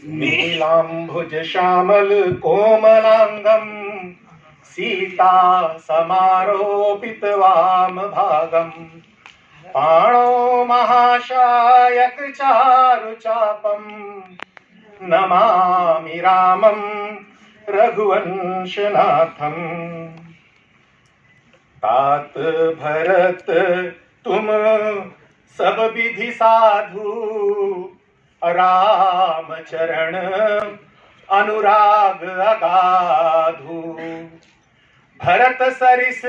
नीलाम्भुज श्यामल कोमलांगम सीता समारोपित वाम भागम पाणो महाशायक चारु चापम नमामि रामं रघुवंशनाथम। तात भरत तुम सब विधि साधु राम चरण अनुराग अगाधु। भरत सरिस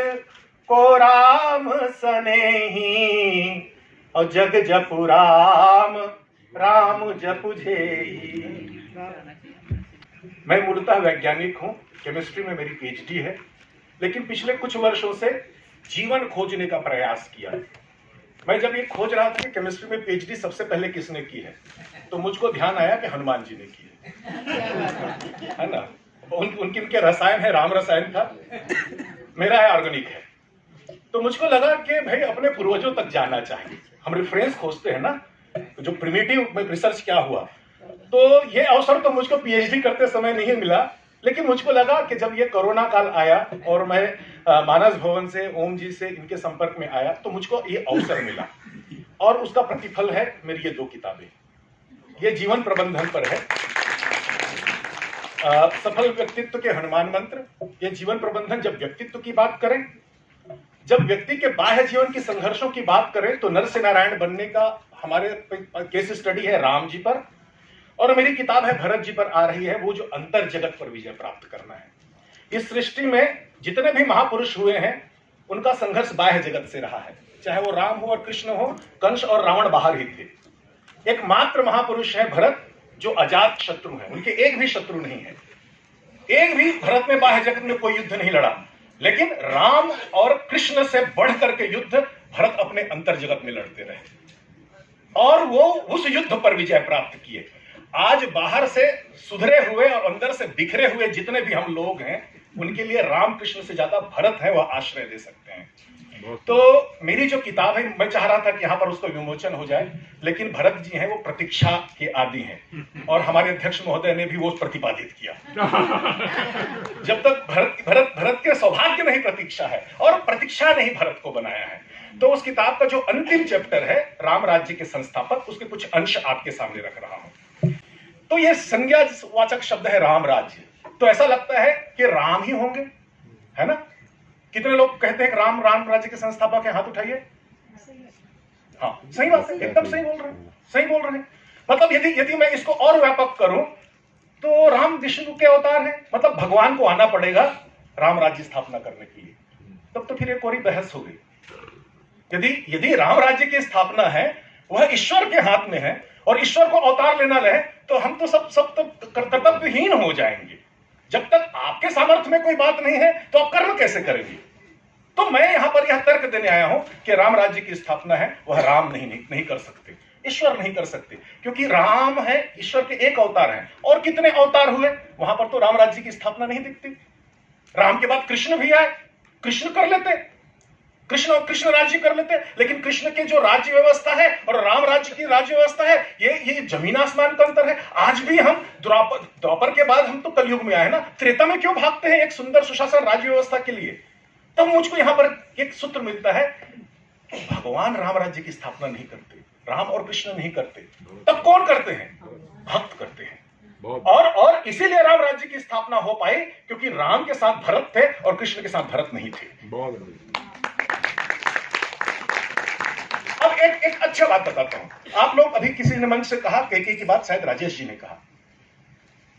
को राम सनेही और जग जपु राम राम जपु जेही। मैं मूलतः वैज्ञानिक हूं, केमिस्ट्री में मेरी पीएचडी है, लेकिन पिछले कुछ वर्षों से जीवन खोजने का प्रयास किया। मैं जब ये खोज रहा था कि केमिस्ट्री में पीएचडी सबसे पहले किसने की है, तो मुझको ध्यान आया कि हनुमान जी ने की है ना। उनके रसायन है, राम रसायन था, मेरा है ऑर्गेनिक है। तो मुझको लगा कि भाई अपने पूर्वजों तक जाना चाहिए। हम रेफरेंस खोजते हैं ना, तो जो प्रिमिटिव रिसर्च क्या हुआ। तो ये अवसर तो मुझको पीएचडी करते समय नहीं मिला, लेकिन मुझको लगा कि जब ये कोरोना काल आया और मैं मानस भवन से ओम जी से इनके संपर्क में आया, तो मुझको ये अवसर मिला और उसका प्रतिफल है मेरी ये 2 किताबें। ये जीवन प्रबंधन पर है, सफल व्यक्तित्व के हनुमान मंत्र। ये जीवन प्रबंधन जब व्यक्तित्व की बात करें, जब व्यक्ति के बाह्य जीवन की संघर्षों की बात करें, तो नर से नारायण बनने का हमारे केस स्टडी है राम जी पर, और मेरी किताब है भरत जी पर आ रही है, वो जो अंतर जगत पर विजय प्राप्त करना है। इस सृष्टि में जितने भी महापुरुष हुए हैं उनका संघर्ष बाह्य जगत से रहा है, चाहे वो राम हो और कृष्ण हो, कंस और रावण बाहर ही थे। एकमात्र महापुरुष है भरत जो अजात शत्रु है, उनके एक भी शत्रु नहीं है। एक भी भरत ने बाह्य जगत में कोई युद्ध नहीं लड़ा, लेकिन राम और कृष्ण से बढ़ करके युद्ध भरत अपने अंतर जगत में लड़ते रहे और वो उस युद्ध पर विजय प्राप्त किए। आज बाहर से सुधरे हुए और अंदर से बिखरे हुए जितने भी हम लोग हैं, उनके लिए राम कृष्ण से ज्यादा भरत है, वह आश्रय दे सकते हैं। तो मेरी जो किताब है, मैं चाह रहा था कि यहाँ पर उसका विमोचन हो जाए, लेकिन भरत जी हैं वो प्रतीक्षा के आदी हैं और हमारे अध्यक्ष महोदय ने भी वो प्रतिपादित किया। जब तक भरत के सौभाग्य में ही प्रतीक्षा है और प्रतीक्षा ने ही भरत को बनाया है। तो उस किताब का जो अंतिम चैप्टर है राम राज्य के संस्थापक, उसके कुछ अंश आपके सामने रख रहा हूं। तो ये संज्ञावाचक शब्द है राम राज्य, तो ऐसा लगता है कि राम ही होंगे, है ना। कितने लोग कहते हैं कि राम राज्य के संस्थापक है, हाथ उठाइए। हाँ, सही बात है, एकदम सही बोल रहे हैं, सही बोल रहे हैं। मतलब यदि मैं इसको और व्यापक करूं तो राम विष्णु के अवतार हैं, मतलब भगवान को आना पड़ेगा राम राज्य स्थापना करने के लिए। तब तो फिर एक और बहस हो गई। यदि राम राज्य की स्थापना है वह ईश्वर के हाथ में है और ईश्वर को अवतार लेना रहे, तो हम तो सब तो कर्तव्यहीन हो जाएंगे। जब तक आपके सामर्थ्य में कोई बात नहीं है तो आप कर्म कैसे करेंगे। तो मैं यहां पर यह तर्क देने आया हूं कि राम राज्य की स्थापना है वह राम नहीं कर सकते, ईश्वर नहीं कर सकते, क्योंकि राम है, ईश्वर के एक अवतार हैं। और कितने अवतार हुए, वहां पर तो राम राज्य की स्थापना नहीं दिखती। राम के बाद कृष्ण भी आए, कृष्ण कर लेते, कृष्ण राज्य कर लेते, लेकिन कृष्ण की जो राज्य व्यवस्था है और राम राज्य की राज्य व्यवस्था है, ये जमीन आसमान का अंतर है। आज भी हम द्वापर के बाद हम तो कलयुग में आए ना, त्रेता में क्यों भागते हैं एक सुंदर सुशासन राज्य व्यवस्था के लिए। तब मुझको यहां पर एक सूत्र मिलता है, भगवान राम राज्य की स्थापना नहीं करते, राम और कृष्ण नहीं करते, तब कौन करते हैं, भक्त करते हैं। और इसीलिए राम राज्य की स्थापना हो पाई क्योंकि राम के साथ भरत थे और कृष्ण के साथ भरत नहीं थे। अब एक अच्छा बात बताता हूं। आप लोग अभी किसी ने मंच से कहा, कैकेयी की बात शायद राजेश जी ने कहा,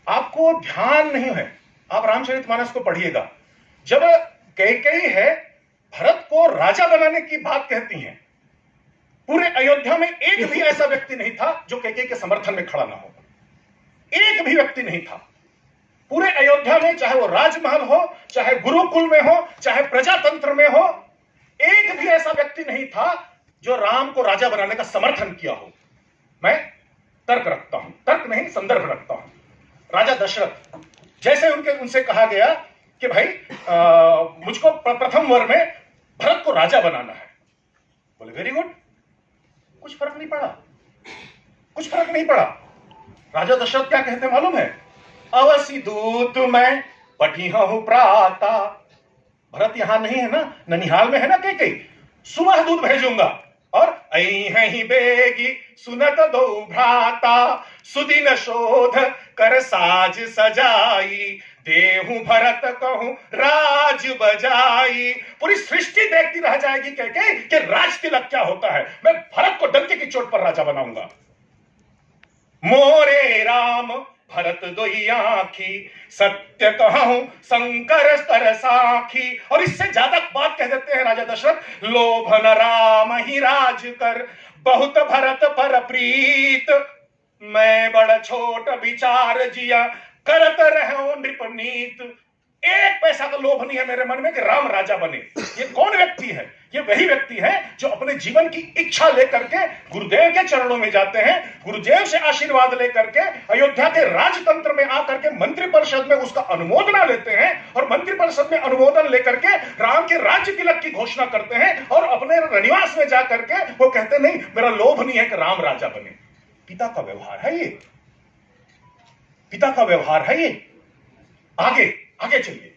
आपको ध्यान नहीं है, आप रामचरितमानस को पढ़िएगा। जब कैकेयी है भरत को राजा बनाने की बात कहती हैं, पूरे अयोध्या में एक भी ऐसा व्यक्ति नहीं था जो कैकेयी के समर्थन में खड़ा ना हो, एक भी व्यक्ति नहीं था पूरे अयोध्या में, चाहे वो राजमहल हो, चाहे गुरुकुल में हो, चाहे प्रजातंत्र में हो, एक भी ऐसा व्यक्ति नहीं था जो राम को राजा बनाने का समर्थन किया हो। मैं तर्क रखता हूं, तर्क नहीं संदर्भ रखता हूं। राजा दशरथ, जैसे उनसे कहा गया कि भाई मुझको प्रथम वर में भरत को राजा बनाना है, बोले वेरी गुड, कुछ फर्क नहीं पड़ा, कुछ फर्क नहीं पड़ा। राजा दशरथ क्या कहते हैं मालूम है? अवसी दूत मैं पठी हूं प्राता। भरत यहां नहीं है ना, ननिहाल में है ना कई सुबह दूत भेजूंगा और आई है ही बेगी सुनत दो भ्राता, सुदिन शोध कर साज सजाई, देहू भरत कहूं राज बजाई। पूरी सृष्टि देखती रह जाएगी कह के राज तिलक क्या होता है। मैं भरत को डंके की चोट पर राजा बनाऊंगा। मोरे राम भरत दोई आंखी, सत्य कहूं शंकर स्तर साखी। और इससे ज्यादा बात कह देते हैं राजा दशरथ, लोभन राम ही राज कर, बहुत भरत पर प्रीत, मैं बड़ छोट विचार जिया, करत रहो नृपनीत। एक पैसा का लोभ नहीं है मेरे मन में कि राम राजा बने। ये कौन व्यक्ति है? ये वही व्यक्ति है जो अपने जीवन की इच्छा लेकर के गुरुदेव के चरणों में जाते हैं, गुरुदेव से आशीर्वाद लेकर के अयोध्या के राजतंत्र में आकर के मंत्रिपरिषद में उसका अनुमोदन लेते हैं और मंत्रिपरिषद में अनुमोदन लेकर के राम के राज्य तिलक की घोषणा करते हैं और अपने रनिवास में जाकर के वो कहते नहीं मेरा लोभ नहीं है कि राम राजा बने। पिता का व्यवहार है ये, पिता का व्यवहार है ये। आगे आगे चलिए।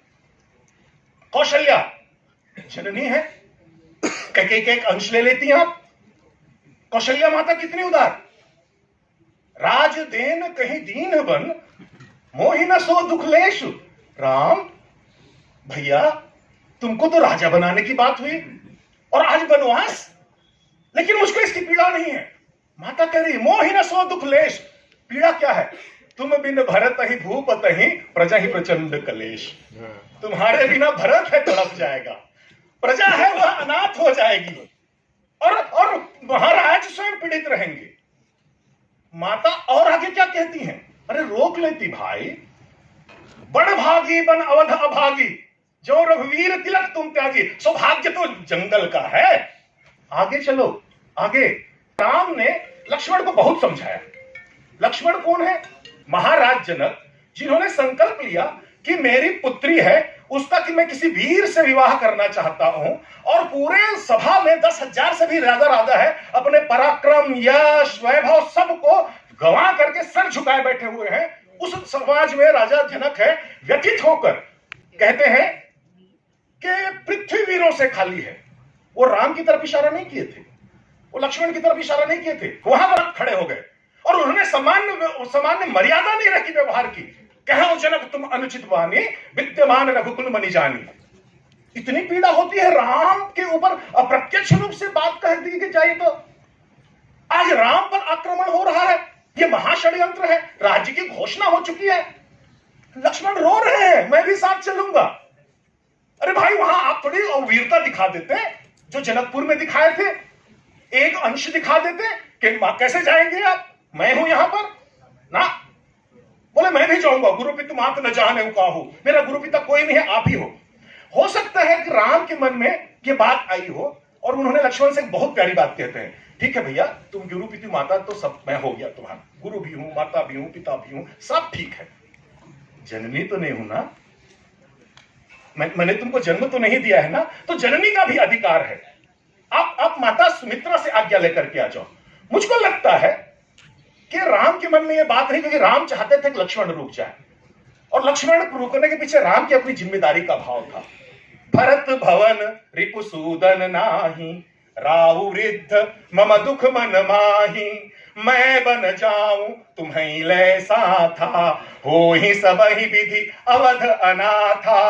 कौशल्या जननी है, कैकेयी के एक अंश ले लेती हैं आप। कौशल्या माता कितनी उदार। राज देन कहीं दीन बन, मोहि न सो दुखलेश। राम भैया तुमको तो राजा बनाने की बात हुई और आज बनवास, लेकिन मुझको इसकी पीड़ा नहीं है। माता कह रही मोहि न सो दुखलेश। पीड़ा क्या है? तुम बिन भरत ही भूपत ही प्रजा ही प्रचंड कलेश। तुम्हारे बिना भरत है तड़प जाएगा, प्रजा है वह अनाथ हो जाएगी और महाराज स्वयं पीड़ित रहेंगे। माता और आगे क्या कहती हैं? अरे रोक लेती भाई। बड़ भागी बन अवध अभागी, जो रघुवीर तिलक तुम त्यागी। सौभाग्य तो जंगल का है। आगे चलो आगे। राम ने लक्ष्मण को बहुत समझाया। लक्ष्मण कौन है? महाराज जनक, जिन्होंने संकल्प लिया कि मेरी पुत्री है उसका कि मैं किसी वीर से विवाह करना चाहता हूं और पूरे सभा में 10,000 से भी ज्यादा राजा है, अपने पराक्रम यश वैभव सबको गंवा करके सर झुकाए बैठे हुए हैं। उस समाज में राजा जनक है, व्यथित होकर कहते हैं कि पृथ्वी वीरों से खाली है। वो राम की तरफ इशारा नहीं किए थे, वो लक्ष्मण की तरफ इशारा नहीं किए थे, वहां पर खड़े हो गए और उन्होंने सामान्य मर्यादा नहीं रखी व्यवहार की। कहो जनक तुम अनुचित वाणी, विद्यमान रघुकुल मनि जानी। इतनी पीड़ा होती है राम के ऊपर अप्रत्यक्ष रूप से बात कह दी कि जाए तो आज राम पर आक्रमण हो रहा है। यह महाषड्यंत्र है, राज्य की घोषणा हो चुकी है। लक्ष्मण रो रहे हैं, मैं भी साथ चलूंगा। अरे भाई वहां आप थोड़ी वीरता दिखा देते जो जनकपुर में दिखाए थे, एक अंश दिखा देते कि कैसे जाएंगे आप, मैं हूं यहां पर ना। बोले मैं भी जाऊंगा, गुरु पिता मात न जाने काहू, मेरा गुरु पिता कोई नहीं है, आप ही हो सकता है कि राम के मन में ये बात आई हो और उन्होंने लक्ष्मण से बहुत प्यारी बात कहते हैं, ठीक है भैया तुम गुरु पिता माता तो सब मैं हो गया, तुम्हारा गुरु भी हूं, माता भी हूं, पिता भी हूं, सब ठीक है, जननी तो नहीं हूं ना, मैंने तुमको जन्म तो नहीं दिया है ना, तो जननी का भी अधिकार है। आप माता सुमित्रा से आज्ञा लेकर के आ जाओ। मुझको लगता है कि राम के मन में यह बात नहीं, क्योंकि राम चाहते थे कि लक्ष्मण रुक जाए और लक्ष्मण रुकने के पीछे राम की अपनी जिम्मेदारी का भाव था। भरत भवन रिपुसूदन नाही, राहु वृद्ध मम दुख मन माही, मैं बन जाऊं तुम्हें लैसा था, हो ही सब ही विधि अवध अनाथा,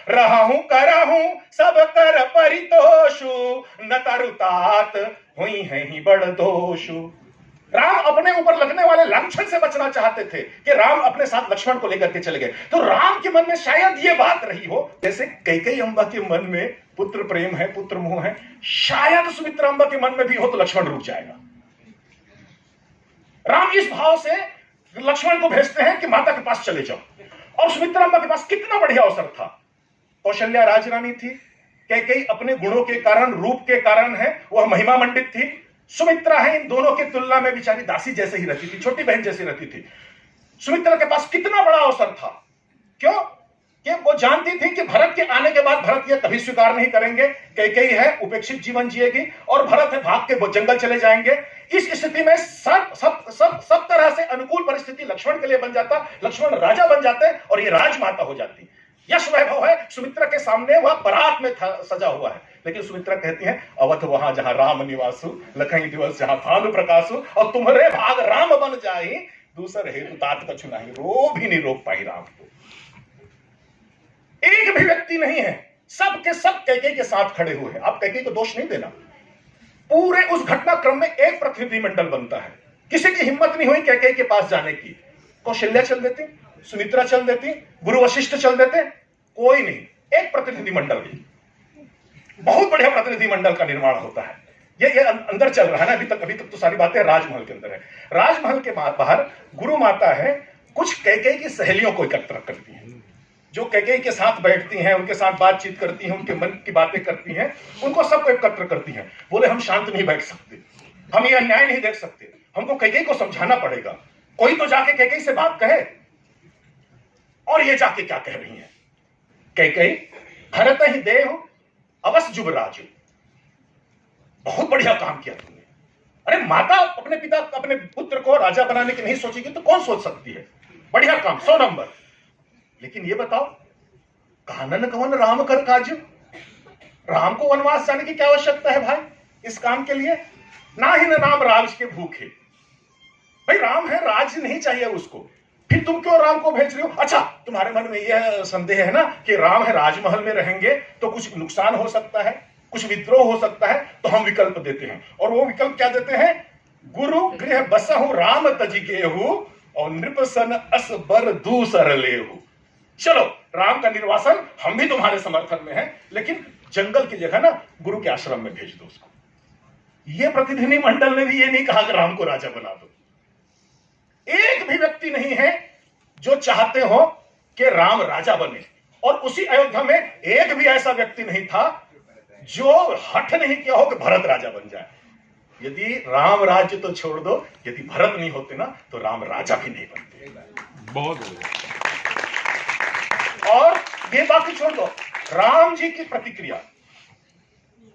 रहूं करहूं सब कर परितोषु, न तरुतात हुई है ही बड़ दोषु। राम अपने ऊपर लगने वाले लांछन से बचना चाहते थे कि राम अपने साथ लक्ष्मण को लेकर के चले गए। तो राम के मन में शायद ये बात रही हो, जैसे कैकेयी अम्बा के मन में पुत्र प्रेम है, पुत्र मोह है, शायद सुमित्रा अम्बा के मन में भी हो तो लक्ष्मण रुक जाएगा। राम इस भाव से लक्ष्मण को भेजते हैं कि माता के पास चले जाओ। और सुमित्रा अम्बा के पास कितना बढ़िया अवसर था। कौशल्या राजरानी थी, कैकेयी अपने गुणों के कारण, रूप के कारण है, वह महिमा मंडित थी। सुमित्रा है इन दोनों की तुलना में बेचारी दासी जैसे ही रहती थी, छोटी बहन जैसी रहती थी। सुमित्रा के पास कितना बड़ा अवसर था। क्यों? कि वो जानती थी कि भरत के आने के बाद भरत ये कभी स्वीकार नहीं करेंगे, कैकेयी है उपेक्षित जीवन जिएगी और भरत है भाग के वो जंगल चले जाएंगे। इस स्थिति में सब तरह से अनुकूल परिस्थिति लक्ष्मण के लिए बन जाता, लक्ष्मण राजा बन जाते और ये राजमाता हो जाती। यश वैभव है सुमित्रा के सामने, वह बारात में सजा हुआ है, लेकिन सुमित्रा कहती है अवध वहां जहां राम निवासु, लखई दिवस जहां भानु प्रकाशु, और तुम्हारे भाग राम बन जाए, दूसर हेतु तात कछु नहीं, रो भी नहीं रोक पाई राम को। एक भी व्यक्ति नहीं है, सब के सब कैकेयी के साथ खड़े हुए हैं। आप कैकेयी को दोष नहीं देना, पूरे उस घटनाक्रम में एक प्रतिनिधिमंडल बनता है। किसी की हिम्मत नहीं हुई कैकेयी के पास जाने की। कौशल्या चल देती, सुमित्रा चल देती, गुरु वशिष्ठ चल देते, कोई नहीं, एक प्रतिनिधिमंडल, बहुत बढ़िया प्रतिनिधिमंडल का निर्माण होता है। ये अंदर चल रहा है ना अभी तक तो सारी बातें राजमहल के अंदर है। राजमहल के बाहर गुरु माता है, कुछ कैकेयी की सहेलियों को एकत्र करती हैं, जो कैकेयी के साथ बैठती हैं, उनके साथ बातचीत करती हैं, उनके मन की बातें करती हैं, उनको सबको एकत्र करती हैं। बोले हम शांत नहीं बैठ सकते, हम ये अन्याय नहीं देख सकते, हमको कैकेयी को समझाना पड़ेगा। कोई तो जाके कैकेयी से बात कहे। और ये जाके क्या कह रही है कैकेयी, भरत ही देव अवश्य जुबराज, बहुत बढ़िया काम किया तुमने। अरे माता अपने पिता अपने पुत्र को राजा बनाने की नहीं सोचेगी तो कौन सोच सकती है, बढ़िया काम, 100 नंबर। लेकिन ये बताओ, कानन कवन राम कर काज, राम को वनवास जाने की क्या आवश्यकता है भाई इस काम के लिए? ना ही न राम राज के भूखे, भाई राम है, राज नहीं चाहिए उसको, फिर तुम क्यों राम को भेज रहे हो? अच्छा, तुम्हारे मन में यह संदेह है ना कि राम है राजमहल में रहेंगे तो कुछ नुकसान हो सकता है, कुछ विद्रोह हो सकता है, तो हम विकल्प देते हैं। और वो विकल्प क्या देते हैं? गुरु गृह बसहु राम तज गेहु और नृपसन अस बर दूसर लेहु। चलो राम का निर्वासन हम भी तुम्हारे समर्थन में है, लेकिन जंगल की जगह ना गुरु के आश्रम में भेज दो उसको। ये प्रतिनिधिमंडल ने भी ये नहीं कहा कि राम को राजा बना दो। एक भी व्यक्ति नहीं है जो चाहते हो कि राम राजा बने, और उसी अयोध्या में एक भी ऐसा व्यक्ति नहीं था जो हठ नहीं किया हो कि भरत राजा बन जाए। यदि राम राज्य तो छोड़ दो, यदि भरत नहीं होते ना तो राम राजा भी नहीं बनते। बहुत और ये बाकी छोड़ दो, राम जी की प्रतिक्रिया,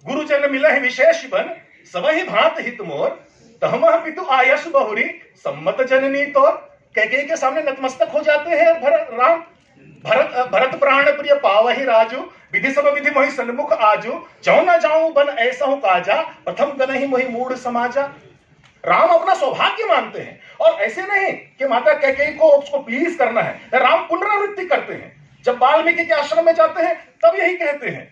गुरुजन मिला है विशेष बन सबहि भांत हित मोर, तहमह पितु आयस बहुरी सम्मत जननी तोर। कैकेयी के सामने नतमस्तक हो जाते हैं राम। भरत प्राण प्रिय पावहि राजू, विधि सब विधि मोहि सन्मुख आजू, जाऊं ना जाऊं बन ऐसा हूं काजा, प्रथम गनहि मोहि मूढ़ समाजा। राम अपना सौभाग्य मानते हैं, और ऐसे नहीं कि माता कैकेयी को उसको प्लीज करना है। राम पुनरावृत्ति करते हैं, जब वाल्मीकि के आश्रम में जाते हैं तब यही कहते हैं,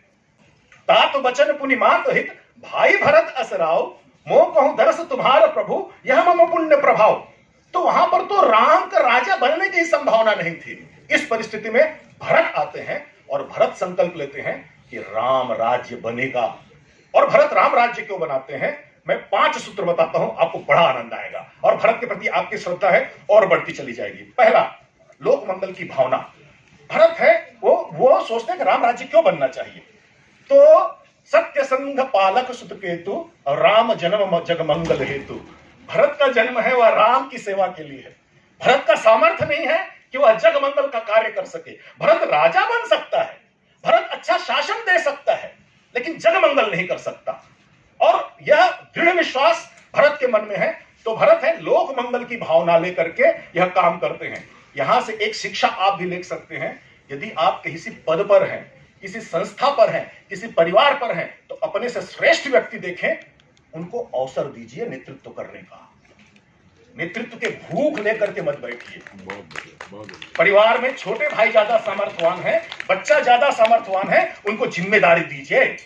तात वचन पुनि मात हित, भाई भरत असराव, मोह कहूं दरस तुम्हारा प्रभु, यह मम पुण्य प्रभाव। तो वहां पर तो राम का राजा बनने की संभावना नहीं थी। इस परिस्थिति में भरत आते हैं और भरत संकल्प लेते हैं कि राम राज्य बनेगा। और भरत राम राज्य क्यों बनाते हैं, मैं 5 सूत्र बताता हूं, आपको बड़ा आनंद आएगा और भरत के प्रति आपकी श्रद्धा है और बढ़ती चली जाएगी। पहला, लोक मंगल की भावना। भरत है वो सोचते हैं कि राम राज्य क्यों बनना चाहिए। तो सत्य संघ पालक सुत केतु और राम जन्म जग मंगल हेतु। भरत का जन्म है वह राम की सेवा के लिए है। भरत का सामर्थ्य नहीं है कि वह जग मंगल का कार्य कर सके। भरत राजा बन सकता है, भरत अच्छा शासन दे सकता है, लेकिन जग मंगल नहीं कर सकता। और यह दृढ़ विश्वास भरत के मन में है। तो भरत है लोक मंगल की भावना लेकर के यह काम करते हैं। यहां से एक शिक्षा आप भी ले सकते हैं, यदि आप किसी पद पर हैं, किसी संस्था पर हैं, किसी परिवार पर हैं, तो अपने से श्रेष्ठ व्यक्ति देखें, उनको अवसर दीजिए नेतृत्व करने का। नेतृत्व के भूख लेकर के मत बैठिए। परिवार में छोटे भाई ज्यादा सामर्थ्यवान है, बच्चा ज्यादा सामर्थ्यवान है, उनको जिम्मेदारी दीजिए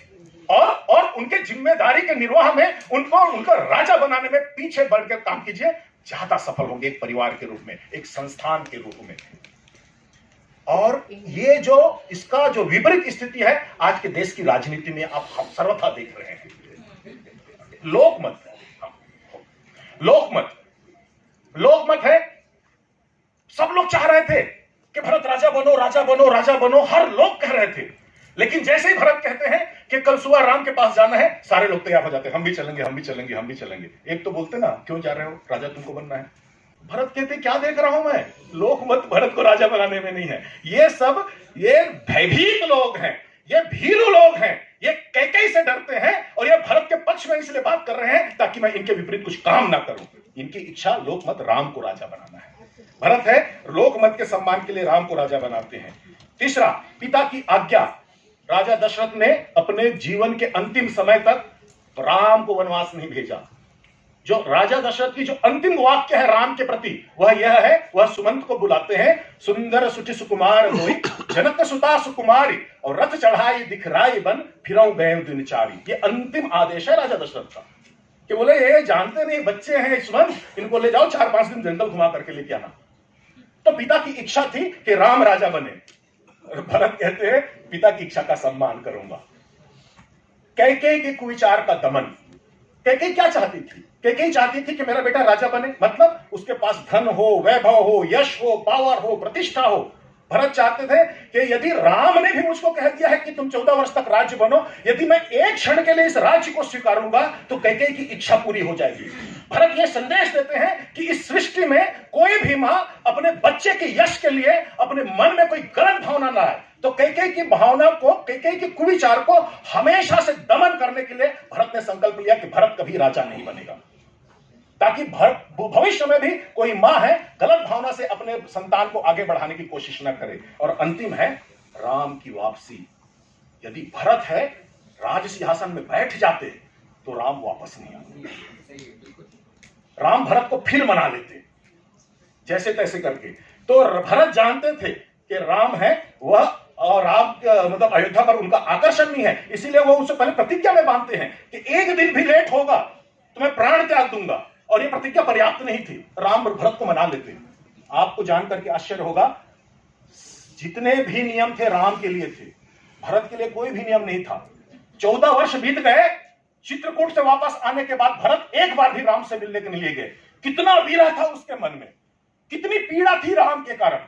और उनके जिम्मेदारी के निर्वाह में उनको राजा बनाने में पीछे बढ़कर काम कीजिए। ज्यादा सफल होंगे एक परिवार के रूप में, एक संस्थान के रूप में। और ये जो इसका जो विपरीत स्थिति है आज के देश की राजनीति में आप सर्वथा देख रहे हैं। लोकमत है, सब लोग चाह रहे थे कि भरत राजा बनो, राजा बनो, राजा बनो, हर लोग कह रहे थे। लेकिन जैसे ही भरत कहते हैं कि कल सुबह राम के पास जाना है, सारे लोग तैयार हो जाते हैं, हम भी चलेंगे, हम भी चलेंगे, हम भी चलेंगे। एक तो बोलते ना, क्यों जा रहे हो, राजा तुमको बनना है। भरत कहते क्या देख रहा हूं मैं, लोकमत भरत को राजा बनाने में नहीं है। ये सब ये भयभीत लोग हैं, ये भीरू लोग हैं, ये कैकेयी से डरते हैं और ये भरत के पक्ष में इसलिए बात कर रहे हैं ताकि मैं इनके विपरीत कुछ काम ना करूं। इनकी इच्छा लोकमत राम को राजा बनाना है। भरत है लोकमत के सम्मान के लिए राम को राजा बनाते हैं। तीसरा, पिता की आज्ञा। राजा दशरथ ने अपने जीवन के अंतिम समय तक राम को वनवास नहीं भेजा। जो राजा दशरथ की जो अंतिम वाक्य है राम के प्रति वह यह है, वह सुमंत को बुलाते हैं, सुंदर सुचि सुकुमार होई जनक सुता सुकुमारी और रथ चढ़ाई दिखराई बन फिरौ गए दिनचारी। ये अंतिम आदेश है राजा दशरथ का कि बोले ये जानते नहीं बच्चे हैं सुमंत, इनको ले जाओ 4-5 दिन जंगल घुमा करके लेके आना। तो पिता की इच्छा थी कि राम राजा बने। भरत कहते हैं पिता की इच्छा का सम्मान करूंगा। कैकेयी के कुविचार का दमन। कैकेयी क्या चाहती थी? कैकेयी चाहती थी कि मेरा बेटा राजा बने, मतलब उसके पास धन हो, वैभव हो, यश हो, पावर हो, प्रतिष्ठा हो। भरत चाहते थे कि यदि राम ने भी मुझको कह दिया है कि तुम 14 वर्ष तक राज्य बनो, यदि मैं एक क्षण के लिए इस राज्य को स्वीकारूंगा तो कैकेयी की इच्छा पूरी हो जाएगी। भरत ये संदेश देते हैं कि इस सृष्टि में कोई भी मां अपने बच्चे के यश के लिए अपने मन में कोई गलत भावना ना आए। तो कैकेयी की भावना को, कैकेयी के कुविचार को हमेशा से दमन करने के लिए भरत ने संकल्प लिया कि भरत कभी राजा नहीं बनेगा, ताकि भविष्य में भी कोई मां है गलत भावना से अपने संतान को आगे बढ़ाने की कोशिश न करे। और अंतिम है राम की वापसी। यदि भरत है राज सिंहासन में बैठ जाते तो राम वापस नहीं आते। राम भरत को फिर मना लेते जैसे तैसे करके। तो भरत जानते थे कि राम है वह, और राम मतलब अयोध्या पर उनका आकर्षण नहीं है, इसीलिए वो उससे पहले प्रतिज्ञा में बांधते हैं कि एक दिन भी लेट होगा तो मैं प्राण त्याग दूंगा। और ये प्रतिज्ञा पर्याप्त नहीं थी, राम भरत को मना लेते। आपको जानकर के आश्चर्य होगा, जितने भी नियम थे राम के लिए थे, भरत के लिए कोई भी नियम नहीं था। 14 वर्ष बीत गए, चित्रकूट से वापस आने के बाद भरत एक बार भी राम से मिलने के लिए गए। कितना विरह था उसके मन में, कितनी पीड़ा थी राम के कारण,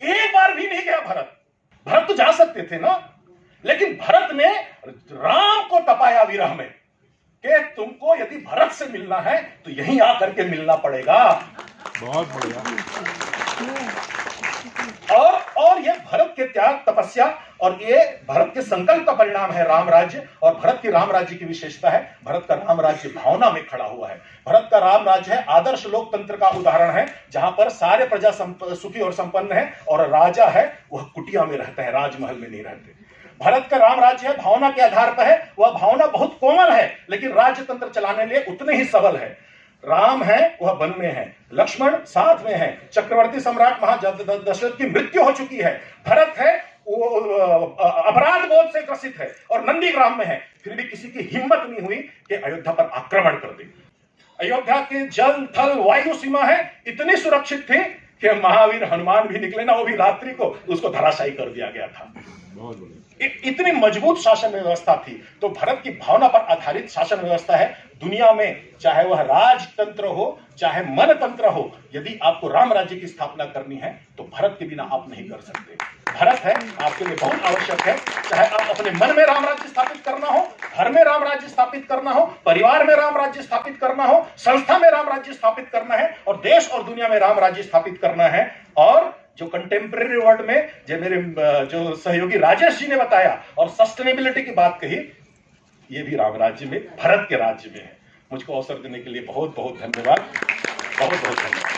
एक बार भी नहीं गया भरत। भरत तो जा सकते थे ना, लेकिन भरत ने राम को तपाया विरह में कि तुमको यदि भरत से मिलना है तो यहीं आकर के मिलना पड़ेगा। बहुत बढ़िया। और ये भरत के त्याग, तपस्या और ये भरत के संकल्प का परिणाम है राम राज्य। और भरत की राम राज्य की विशेषता है, भरत का राम राज्य भावना में खड़ा हुआ है। भरत का राम राज्य है आदर्श लोकतंत्र का उदाहरण है, जहां पर सारे प्रजा सुखी और संपन्न है और राजा है वह कुटिया में रहता है, राजमहल में नहीं रहते। भरत का राम राज्य है भावना के आधार पर है, वह भावना बहुत कोमल है लेकिन राज्य तंत्र चलाने लिए उतने ही सबल है। राम है वह वन में है, लक्ष्मण साथ में है, चक्रवर्ती सम्राट दशरथ की मृत्यु हो चुकी है, भरत है वो अपराध बोध से ग्रसित है और नंदीग्राम में है, फिर भी किसी की हिम्मत नहीं हुई कि अयोध्या पर आक्रमण कर दे। अयोध्या की जल थल वायु सीमा है इतनी सुरक्षित थी कि महावीर हनुमान भी निकले ना, वो भी रात्रि को उसको धराशायी कर दिया गया था। इतनी मजबूत शासन व्यवस्था थी। तो भरत की भावना पर आधारित शासन व्यवस्था है दुनिया में, चाहे वह राजतंत्र हो चाहे मनतंत्र हो। यदि आपको राम राज्य की स्थापना करनी है तो भरत के बिना आप नहीं कर सकते। भरत है आपके लिए बहुत आवश्यक है, चाहे आप अपने मन में राम राज्य स्थापित करना हो, घर में राम राज्य स्थापित करना हो, परिवार में राम राज्य स्थापित करना हो, संस्था में राम राज्य स्थापित करना है और देश और दुनिया में राम राज्य स्थापित करना है। और जो कंटेम्प्रेरी वर्ल्ड में जो मेरे जो सहयोगी राजेश जी ने बताया और सस्टेनेबिलिटी की बात कही, ये भी राम राज्य में, भरत के राज्य में है। मुझको अवसर देने के लिए बहुत बहुत धन्यवाद, बहुत बहुत धन्यवाद।